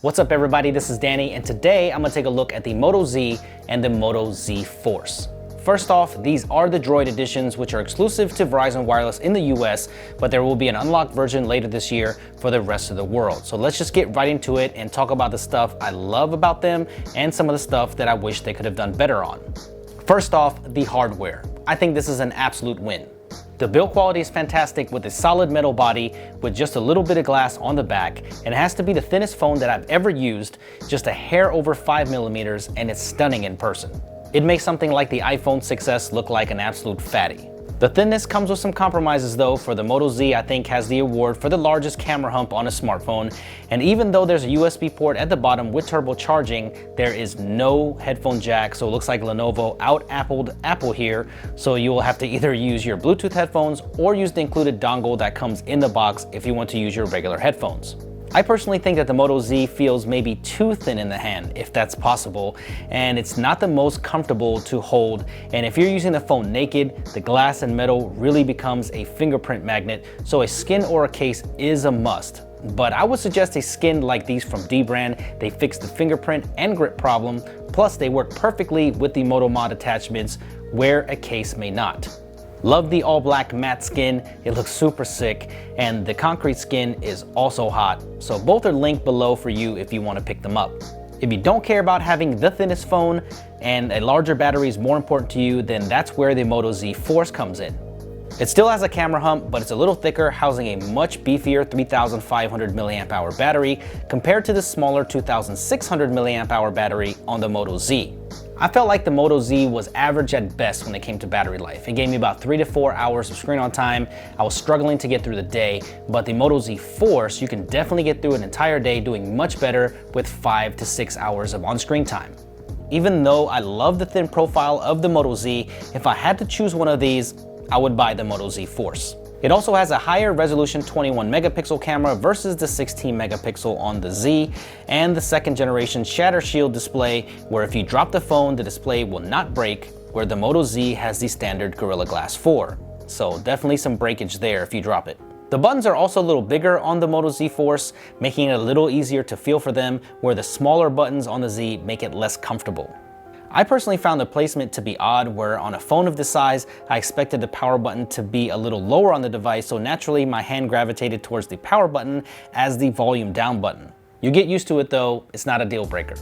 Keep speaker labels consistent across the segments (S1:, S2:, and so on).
S1: What's up everybody, this is Danny, and today I'm gonna take a look at the Moto Z and the Moto Z Force. First off, these are the Droid editions, which are exclusive to Verizon Wireless in the US, but there will be an unlocked version later this year for the rest of the world. So let's just get right into it and talk about the stuff I love about them and some of the stuff that I wish they could have done better on. First off, the hardware. I think this is an absolute win. The build quality is fantastic with a solid metal body with just a little bit of glass on the back, and it has to be the thinnest phone that I've ever used, just a hair over 5mm, and it's stunning in person. It makes something like the iPhone 6s look like an absolute fatty. The thinness comes with some compromises though. For the Moto Z, I think has the award for the largest camera hump on a smartphone, and even though there's a USB port at the bottom with turbo charging, there is no headphone jack, so it looks like Lenovo out-appled Apple here, so you will have to either use your Bluetooth headphones or use the included dongle that comes in the box if you want to use your regular headphones. I personally think that the Moto Z feels maybe too thin in the hand, if that's possible, and it's not the most comfortable to hold, and if you're using the phone naked, the glass and metal really becomes a fingerprint magnet, so a skin or a case is a must. But I would suggest a skin like these from Dbrand. They fix the fingerprint and grip problem, plus they work perfectly with the Moto Mod attachments where a case may not. Love the all black matte skin, it looks super sick, and the concrete skin is also hot, so both are linked below for you if you want to pick them up. If you don't care about having the thinnest phone and a larger battery is more important to you, then that's where the Moto Z Force comes in. It still has a camera hump, but it's a little thicker, housing a much beefier 3,500 mAh battery compared to the smaller 2,600 mAh battery on the Moto Z. I felt like the Moto Z was average at best when it came to battery life. It gave me about 3 to 4 hours of screen on time. I was struggling to get through the day, but the Moto Z Force, you can definitely get through an entire day doing much better with 5 to 6 hours of on-screen time. Even though I love the thin profile of the Moto Z, if I had to choose one of these, I would buy the Moto Z Force. It also has a higher resolution 21 megapixel camera versus the 16 megapixel on the Z, and the second generation Shatter Shield display, where if you drop the phone, the display will not break, where the Moto Z has the standard Gorilla Glass 4. So definitely some breakage there if you drop it. The buttons are also a little bigger on the Moto Z Force, making it a little easier to feel for them, where the smaller buttons on the Z make it less comfortable. I personally found the placement to be odd, where on a phone of this size, I expected the power button to be a little lower on the device, so naturally my hand gravitated towards the power button as the volume down button. You get used to it though, it's not a deal breaker.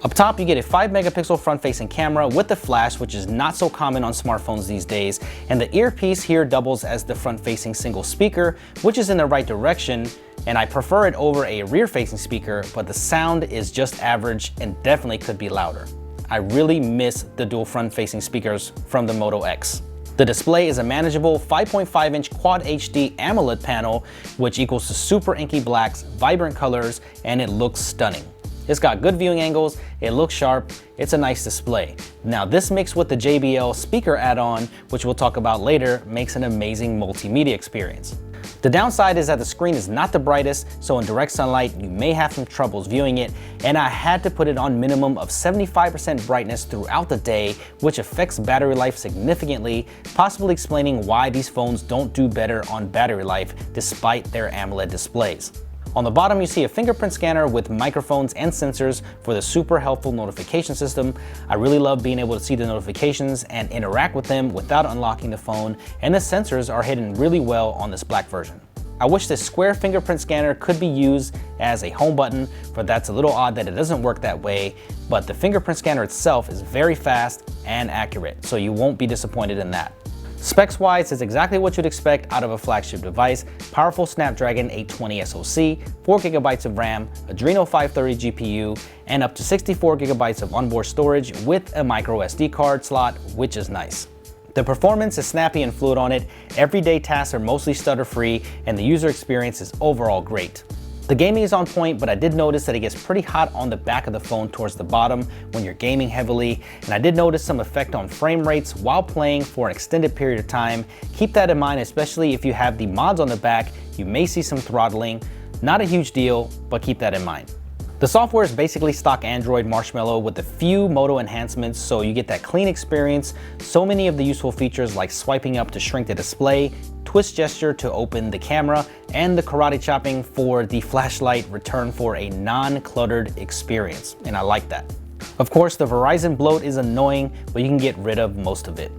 S1: Up top, you get a 5 megapixel front-facing camera with the flash, which is not so common on smartphones these days, and the earpiece here doubles as the front-facing single speaker, which is in the right direction, and I prefer it over a rear-facing speaker, but the sound is just average and definitely could be louder. I really miss the dual front-facing speakers from the Moto X. The display is a manageable 5.5-inch Quad HD AMOLED panel, which equals to super inky blacks, vibrant colors, and it looks stunning. It's got good viewing angles, it looks sharp, it's a nice display. Now this mixed with the Jbl speaker add-on, which we'll talk about later, makes an amazing multimedia experience. The downside is that the screen is not the brightest, so in direct sunlight you may have some troubles viewing it, and I had to put it on minimum of 75% brightness throughout the day, which affects battery life significantly, possibly explaining why these phones don't do better on battery life despite their AMOLED displays. On the bottom, you see a fingerprint scanner with microphones and sensors for the super helpful notification system. I really love being able to see the notifications and interact with them without unlocking the phone, and the sensors are hidden really well on this black version. I wish this square fingerprint scanner could be used as a home button, but that's a little odd that it doesn't work that way, but the fingerprint scanner itself is very fast and accurate, so you won't be disappointed in that. Specs wise, it's exactly what you'd expect out of a flagship device. Powerful Snapdragon 820 SoC, 4GB of RAM, Adreno 530 GPU, and up to 64GB of onboard storage with a micro SD card slot, which is nice. The performance is snappy and fluid on it, everyday tasks are mostly stutter-free, and the user experience is overall great. The gaming is on point, but I did notice that it gets pretty hot on the back of the phone towards the bottom when you're gaming heavily, and I did notice some effect on frame rates while playing for an extended period of time. Keep that in mind, especially if you have the mods on the back, you may see some throttling. Not a huge deal, but keep that in mind. The software is basically stock Android Marshmallow with a few Moto enhancements, so you get that clean experience. So many of the useful features like swiping up to shrink the display, twist gesture to open the camera, and the karate chopping for the flashlight return for a non-cluttered experience, and I like that. Of course, the Verizon bloat is annoying, but you can get rid of most of it.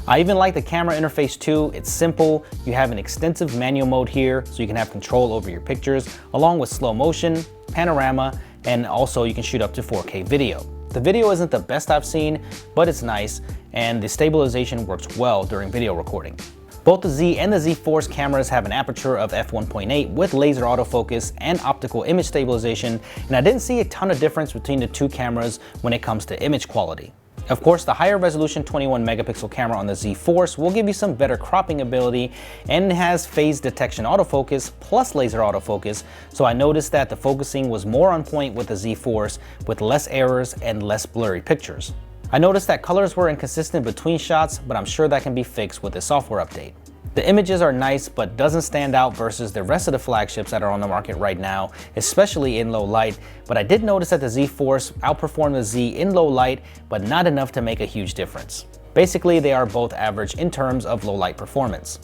S1: I even like the camera interface too. It's simple. You have an extensive manual mode here, so you can have control over your pictures, along with slow motion, panorama, and also you can shoot up to 4K video. The video isn't the best I've seen, but it's nice, and the stabilization works well during video recording. Both the Z and the Z Force cameras have an aperture of f1.8 with laser autofocus and optical image stabilization, and I didn't see a ton of difference between the two cameras when it comes to image quality. Of course, the higher resolution 21 megapixel camera on the Z Force will give you some better cropping ability, and it has phase detection autofocus plus laser autofocus, so I noticed that the focusing was more on point with the Z Force with less errors and less blurry pictures. I noticed that colors were inconsistent between shots, but I'm sure that can be fixed with a software update. The images are nice, but doesn't stand out versus the rest of the flagships that are on the market right now, especially in low light, but I did notice that the Z Force outperformed the Z in low light, but not enough to make a huge difference. Basically, they are both average in terms of low light performance.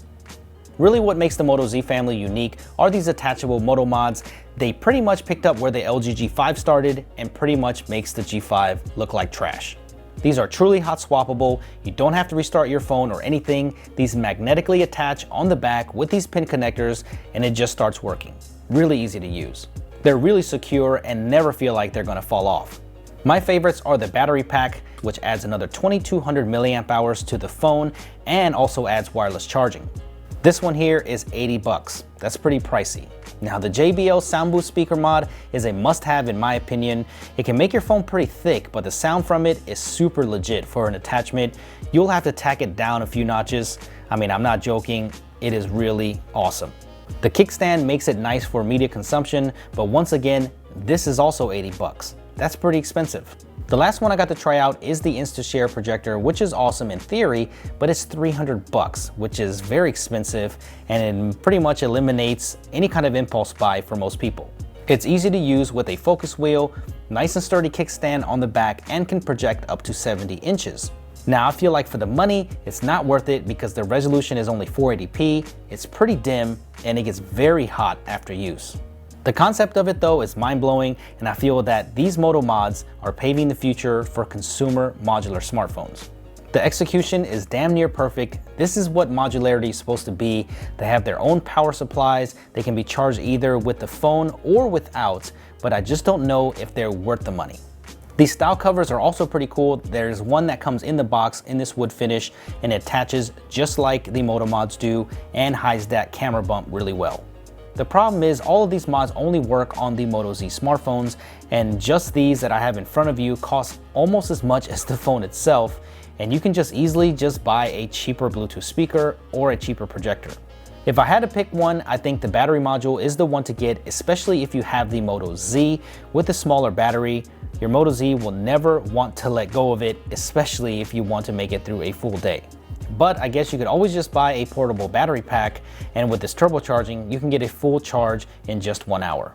S1: Really what makes the Moto Z family unique are these attachable Moto mods. They pretty much picked up where the LG G5 started and pretty much makes the G5 look like trash. These are truly hot swappable. You don't have to restart your phone or anything. These magnetically attach on the back with these pin connectors and it just starts working. Really easy to use. They're really secure and never feel like they're gonna fall off. My favorites are the battery pack, which adds another 2200 milliamp hours to the phone and also adds wireless charging. This one here is 80 bucks. That's pretty pricey. Now the Jbl Sambu Speaker Mod is a must-have in my opinion. It can make your phone pretty thick, but the sound from it is super legit for an attachment. You'll have to tack it down a few notches. I mean, I'm not joking, it is really awesome. The kickstand makes it nice for media consumption, but once again, this is also 80 bucks. That's pretty expensive. The last one I got to try out is the InstaShare projector, which is awesome in theory, but it's 300 bucks, which is very expensive, and it pretty much eliminates any kind of impulse buy for most people. It's easy to use with a focus wheel, nice and sturdy kickstand on the back, and can project up to 70 inches. Now I feel like for the money, it's not worth it because the resolution is only 480p, it's pretty dim, and it gets very hot after use. The concept of it though is mind-blowing, and I feel that these Moto mods are paving the future for consumer modular smartphones. The execution is damn near perfect. This is what modularity is supposed to be. They have their own power supplies. They can be charged either with the phone or without, but I just don't know if they're worth the money. These style covers are also pretty cool. There's one that comes in the box in this wood finish and it attaches just like the Moto mods do and hides that camera bump really well. The problem is all of these mods only work on the Moto Z smartphones, and just these that I have in front of you cost almost as much as the phone itself, and you can just easily buy a cheaper Bluetooth speaker or a cheaper projector. If I had to pick one, I think the battery module is the one to get, especially if you have the Moto Z with a smaller battery. Your Moto Z will never want to let go of it, especially if you want to make it through a full day. But I guess you could always just buy a portable battery pack, and with this turbocharging, you can get a full charge in just 1 hour.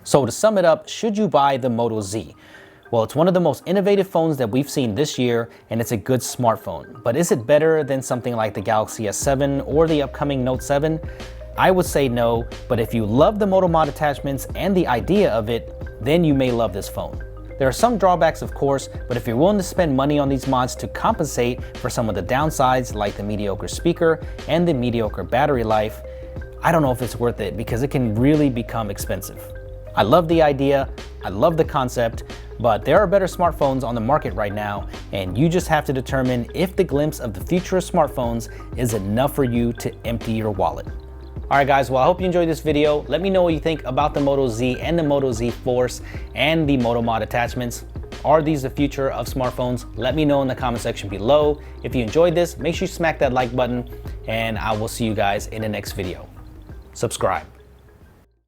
S1: So to sum it up, should you buy the Moto Z? Well, it's one of the most innovative phones that we've seen this year, and it's a good smartphone. But is it better than something like the Galaxy S7 or the upcoming Note 7? I would say no, but if you love the Moto mod attachments and the idea of it, then you may love this phone. There are some drawbacks, of course, but if you're willing to spend money on these mods to compensate for some of the downsides like the mediocre speaker and the mediocre battery life, I don't know if it's worth it because it can really become expensive. I love the idea, I love the concept, but there are better smartphones on the market right now, and you just have to determine if the glimpse of the future of smartphones is enough for you to empty your wallet. Alright guys, well I hope you enjoyed this video. Let me know what you think about the Moto Z and the Moto Z Force and the Moto mod attachments. Are these the future of smartphones? Let me know in the comment section below. If you enjoyed this, make sure you smack that like button, and I will see you guys in the next video. Subscribe.